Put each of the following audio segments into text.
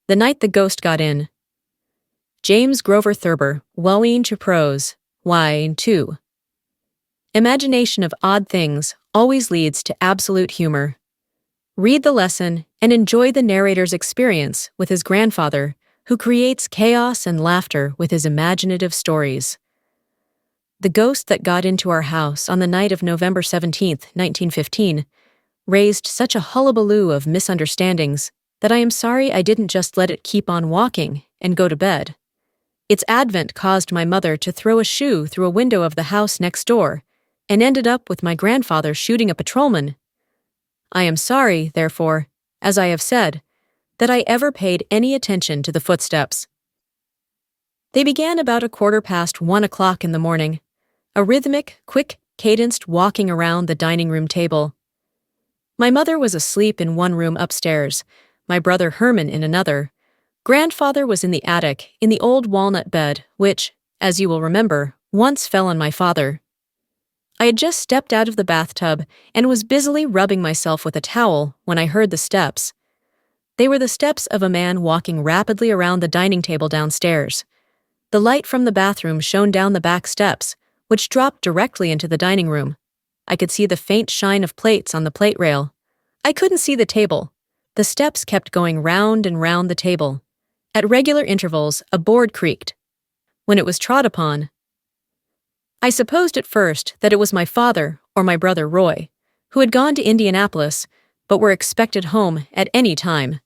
The Night the Ghost Got In. James Grover Thurber, Wellween to Prose, Wine 2. Imagination of odd things always leads to absolute humor. Read the lesson and enjoy the narrator's experience with his grandfather, who creates chaos and laughter with his imaginative stories. The ghost that got into our house on the night of November 17, 1915, raised such a hullabaloo of misunderstandings that I am sorry I didn't just let it keep on walking and go to bed. Its advent caused my mother to throw a shoe through a window of the house next door and ended up with my grandfather shooting a patrolman. I am sorry, therefore, as I have said, that I ever paid any attention to the footsteps. They began about 1:15 in the morning, a rhythmic, quick-cadenced walking around the dining room table. My mother was asleep in one room upstairs, my brother Herman in another. Grandfather was in the attic, in the old walnut bed, which, as you will remember, once fell on my father. I had just stepped out of the bathtub and was busily rubbing myself with a towel when I heard the steps. They were the steps of a man walking rapidly around the dining table downstairs. The light from the bathroom shone down the back steps, which dropped directly into the dining room. I could see the faint shine of plates on the plate rail. I couldn't see the table. The steps kept going round and round the table. At regular intervals, a board creaked. When it was trod upon, I supposed at first that it was my father or my brother Roy, who had gone to Indianapolis, but were expected home at any time.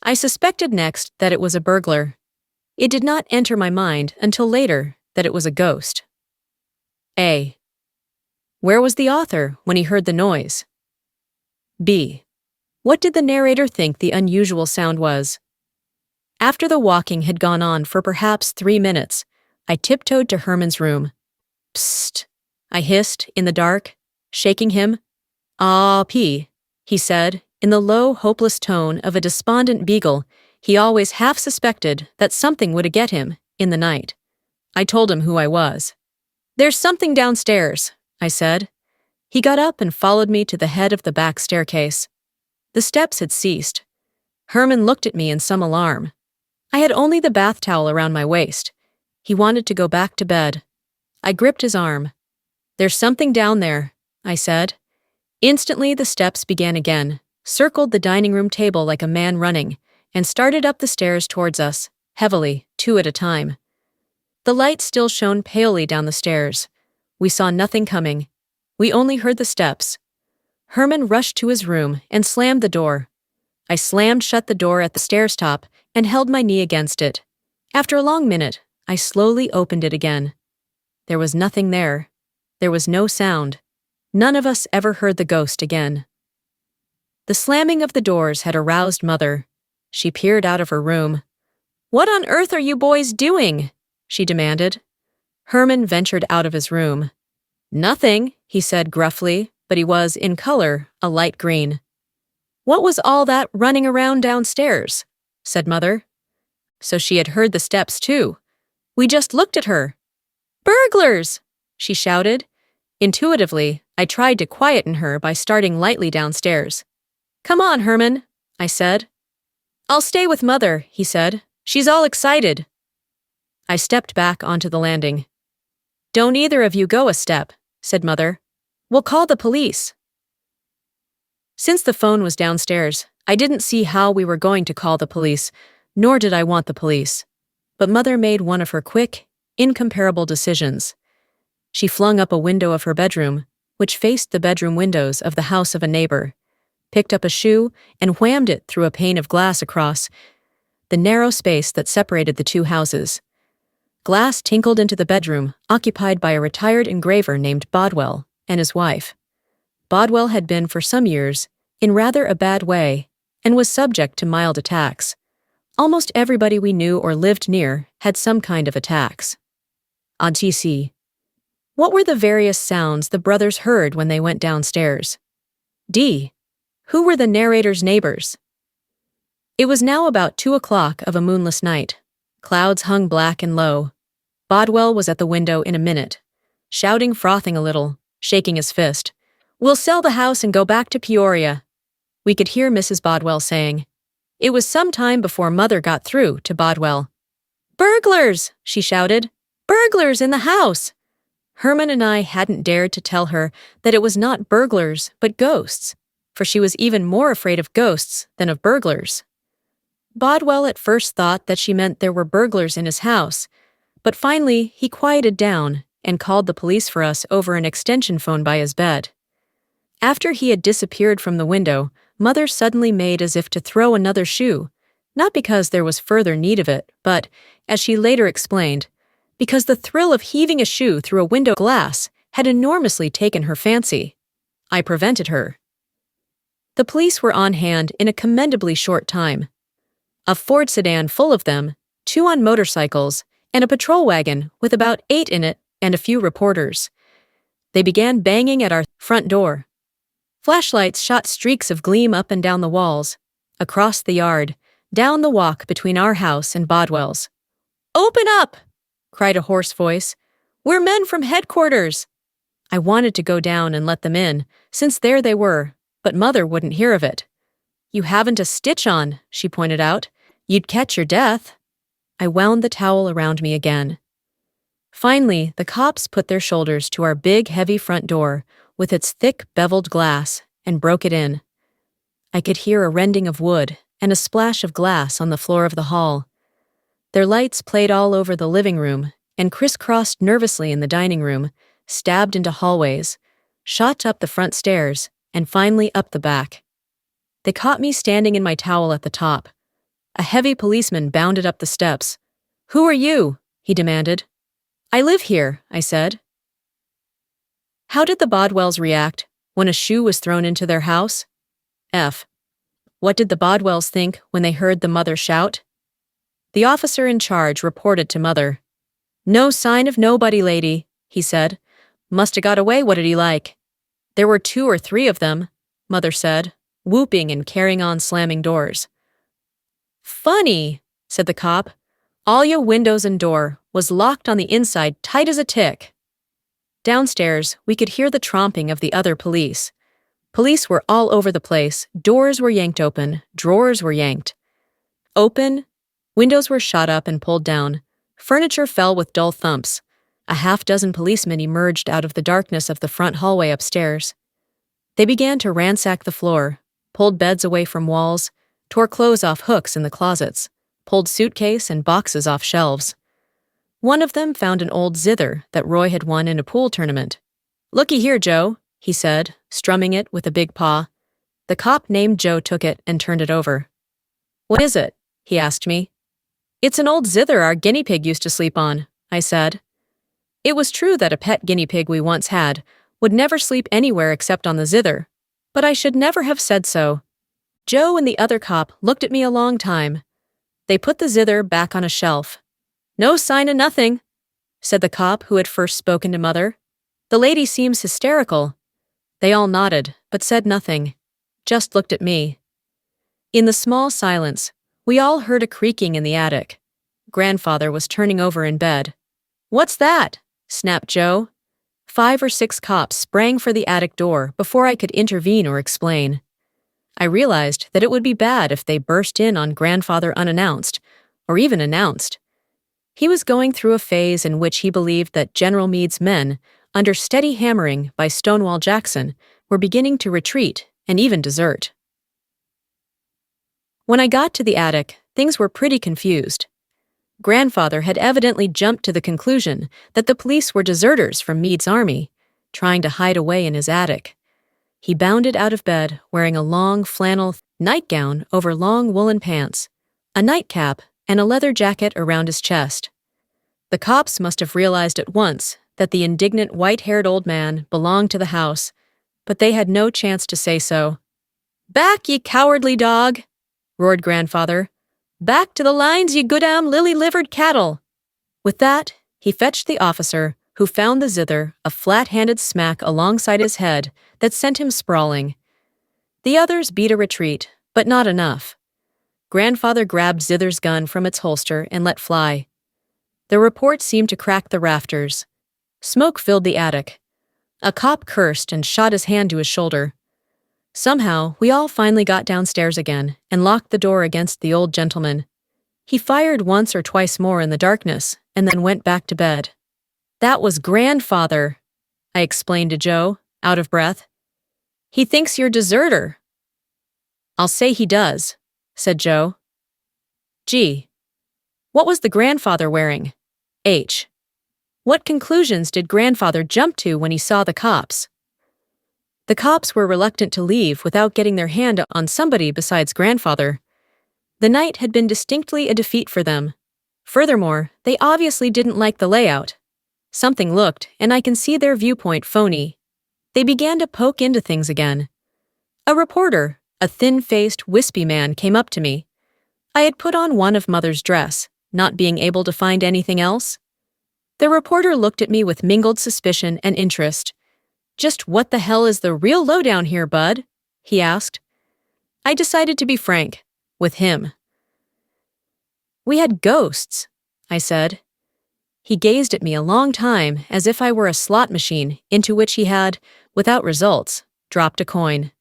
I suspected next that it was a burglar. It did not enter my mind until later that it was a ghost. A. Where was the author when he heard the noise? B. What did the narrator think the unusual sound was? After the walking had gone on for perhaps 3 minutes, I tiptoed to Herman's room. Psst, I hissed in the dark, shaking him. Ah, P, he said, in the low, hopeless tone of a despondent beagle. He always half suspected that something would get him in the night. I told him who I was. There's something downstairs, I said. He got up and followed me to the head of the back staircase. The steps had ceased. Herman looked at me in some alarm. I had only the bath towel around my waist. He wanted to go back to bed. I gripped his arm. There's something down there, I said. Instantly the steps began again, circled the dining room table like a man running, and started up the stairs towards us, heavily, 2 at a time. The light still shone palely down the stairs. We saw nothing coming. We only heard the steps. Herman rushed to his room and slammed the door. I slammed shut the door at the stairs top and held my knee against it. After a long minute, I slowly opened it again. There was nothing there. There was no sound. None of us ever heard the ghost again. The slamming of the doors had aroused Mother. She peered out of her room. "What on earth are you boys doing?" she demanded. Herman ventured out of his room. "Nothing," he said gruffly, but he was, in color, a light green. "What was all that running around downstairs?" said Mother. So she had heard the steps, too. "We just looked at her." "Burglars!" she shouted. Intuitively, I tried to quieten her by starting lightly downstairs. "Come on, Herman," I said. "I'll stay with Mother," he said. "She's all excited." I stepped back onto the landing. "Don't either of you go a step," said Mother. "We'll call the police." Since the phone was downstairs, I didn't see how we were going to call the police, nor did I want the police. But Mother made one of her quick, incomparable decisions. She flung up a window of her bedroom, which faced the bedroom windows of the house of a neighbor, picked up a shoe, and whammed it through a pane of glass across the narrow space that separated the 2 houses. Glass tinkled into the bedroom, occupied by a retired engraver named Bodwell and his wife. Bodwell had been, for some years, in rather a bad way, and was subject to mild attacks. Almost everybody we knew or lived near had some kind of attacks. TC. What were the various sounds the brothers heard when they went downstairs? D. Who were the narrator's neighbors? It was now about 2:00 of a moonless night. Clouds hung black and low. Bodwell was at the window in a minute, shouting, frothing a little, shaking his fist. "We'll sell the house and go back to Peoria." We could hear Mrs. Bodwell saying, It was some time before Mother got through to Bodwell. "Burglars!" she shouted. "Burglars in the house!" Herman and I hadn't dared to tell her that it was not burglars, but ghosts, for she was even more afraid of ghosts than of burglars. Bodwell at first thought that she meant there were burglars in his house, but finally he quieted down and called the police for us over an extension phone by his bed. After he had disappeared from the window, Mother suddenly made as if to throw another shoe, not because there was further need of it, but, as she later explained, because the thrill of heaving a shoe through a window glass had enormously taken her fancy. I prevented her. The police were on hand in a commendably short time. A Ford sedan full of them, 2 on motorcycles, and a patrol wagon with about 8 in it and a few reporters. They began banging at our front door. Flashlights shot streaks of gleam up and down the walls, across the yard, down the walk between our house and Bodwell's. "Open up!" cried a hoarse voice. "We're men from headquarters." I wanted to go down and let them in, since there they were, but Mother wouldn't hear of it. "You haven't a stitch on," she pointed out. "You'd catch your death." I wound the towel around me again. Finally, the cops put their shoulders to our big, heavy front door, with its thick, beveled glass, and broke it in. I could hear a rending of wood and a splash of glass on the floor of the hall. Their lights played all over the living room and crisscrossed nervously in the dining room, stabbed into hallways, shot up the front stairs, and finally up the back. They caught me standing in my towel at the top. A heavy policeman bounded up the steps. "Who are you?" he demanded. "I live here," I said. How did the Bodwells react when a shoe was thrown into their house? F. What did the Bodwells think when they heard the mother shout? The officer in charge reported to Mother. "No sign of nobody, lady," he said. "Must 'a' got away, what'd he like?" "There were 2 or 3 of them," Mother said, whooping and carrying on slamming doors. "Funny," said the cop. "All your windows and door was locked on the inside tight as a tick." Downstairs, we could hear the tromping of the other police. Police were all over the place, doors were yanked open, drawers were yanked. Open, windows were shot up and pulled down, furniture fell with dull thumps. A half-dozen policemen emerged out of the darkness of the front hallway upstairs. They began to ransack the floor, pulled beds away from walls, tore clothes off hooks in the closets, pulled suitcase and boxes off shelves. One of them found an old zither that Roy had won in a pool tournament. "Looky here, Joe," he said, strumming it with a big paw. The cop named Joe took it and turned it over. "What is it?" he asked me. "It's an old zither our guinea pig used to sleep on," I said. It was true that a pet guinea pig we once had would never sleep anywhere except on the zither, but I should never have said so. Joe and the other cop looked at me a long time. They put the zither back on a shelf. "No sign of nothing," said the cop who had first spoken to Mother. "The lady seems hysterical." They all nodded, but said nothing, just looked at me. In the small silence, we all heard a creaking in the attic. Grandfather was turning over in bed. "What's that?" snapped Joe. 5 or 6 cops sprang for the attic door before I could intervene or explain. I realized that it would be bad if they burst in on Grandfather unannounced, or even announced. He was going through a phase in which he believed that General Meade's men, under steady hammering by Stonewall Jackson, were beginning to retreat and even desert. When I got to the attic, things were pretty confused. Grandfather had evidently jumped to the conclusion that the police were deserters from Meade's army, trying to hide away in his attic. He bounded out of bed wearing a long flannel nightgown over long woolen pants, a nightcap, and a leather jacket around his chest. The cops must have realized at once that the indignant white-haired old man belonged to the house, but they had no chance to say so. "Back, ye cowardly dog!" roared Grandfather. "Back to the lines, ye goddam lily-livered cattle!" With that, he fetched the officer, who found the zither a flat-handed smack alongside his head that sent him sprawling. The others beat a retreat, but not enough. Grandfather grabbed Zither's gun from its holster and let fly. The report seemed to crack the rafters. Smoke filled the attic. A cop cursed and shot his hand to his shoulder. Somehow, we all finally got downstairs again and locked the door against the old gentleman. He fired once or twice more in the darkness and then went back to bed. "That was grandfather," I explained to Joe, out of breath. "He thinks you're deserter." "I'll say he does," said Joe. G. What was the grandfather wearing? H. What conclusions did grandfather jump to when he saw the cops? The cops were reluctant to leave without getting their hand on somebody besides grandfather. The night had been distinctly a defeat for them. Furthermore, they obviously didn't like the layout. Something looked, and I can see their viewpoint, phony. They began to poke into things again. A reporter, a thin-faced, wispy man, came up to me. I had put on one of Mother's dress, not being able to find anything else. The reporter looked at me with mingled suspicion and interest. "Just what the hell is the real lowdown here, bud?" he asked. I decided to be frank with him. "We had ghosts," I said. He gazed at me a long time as if I were a slot machine into which he had, without results, dropped a coin.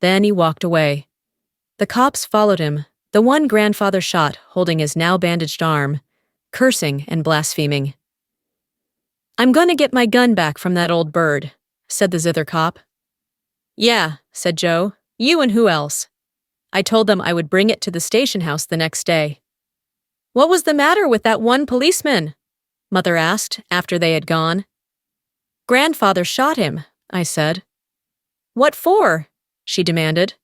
Then he walked away. The cops followed him, the one grandfather shot holding his now bandaged arm, cursing and blaspheming. "I'm gonna get my gun back from that old bird," said the zither cop. "Yeah," said Joe. "You and who else?" I told them I would bring it to the station house the next day. "What was the matter with that one policeman?" Mother asked after they had gone. "Grandfather shot him," I said. "What for?" she demanded.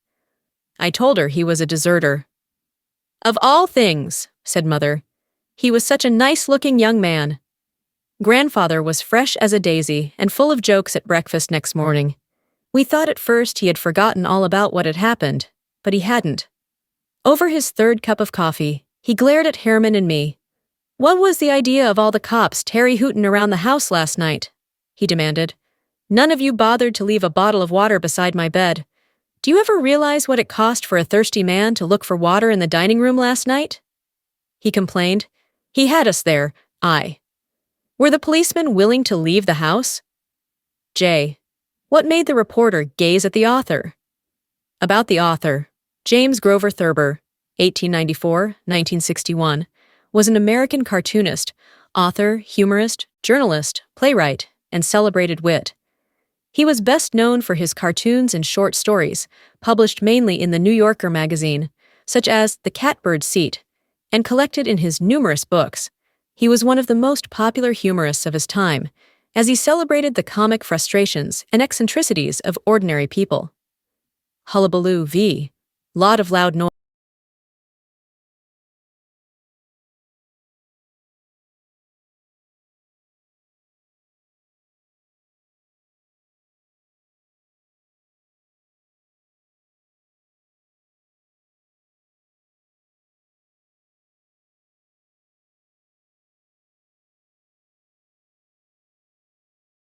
I told her he was a deserter. "Of all things," said Mother. "He was such a nice-looking young man." Grandfather was fresh as a daisy and full of jokes at breakfast next morning. We thought at first he had forgotten all about what had happened, but he hadn't. Over his third cup of coffee, he glared at Harriman and me. "What was the idea of all the cops terry-hootin' around the house last night?" he demanded. "None of you bothered to leave a bottle of water beside my bed. Do you ever realize what it cost for a thirsty man to look for water in the dining room last night?" He complained. "He had us there, Were the policemen willing to leave the house?" J. What made the reporter gaze at the author? About the author, James Grover Thurber, 1894-1961, was an American cartoonist, author, humorist, journalist, playwright, and celebrated wit. He was best known for his cartoons and short stories, published mainly in the New Yorker magazine, such as The Catbird Seat, and collected in his numerous books. He was one of the most popular humorists of his time, as he celebrated the comic frustrations and eccentricities of ordinary people. Hullabaloo v. Lot of Loud Noise.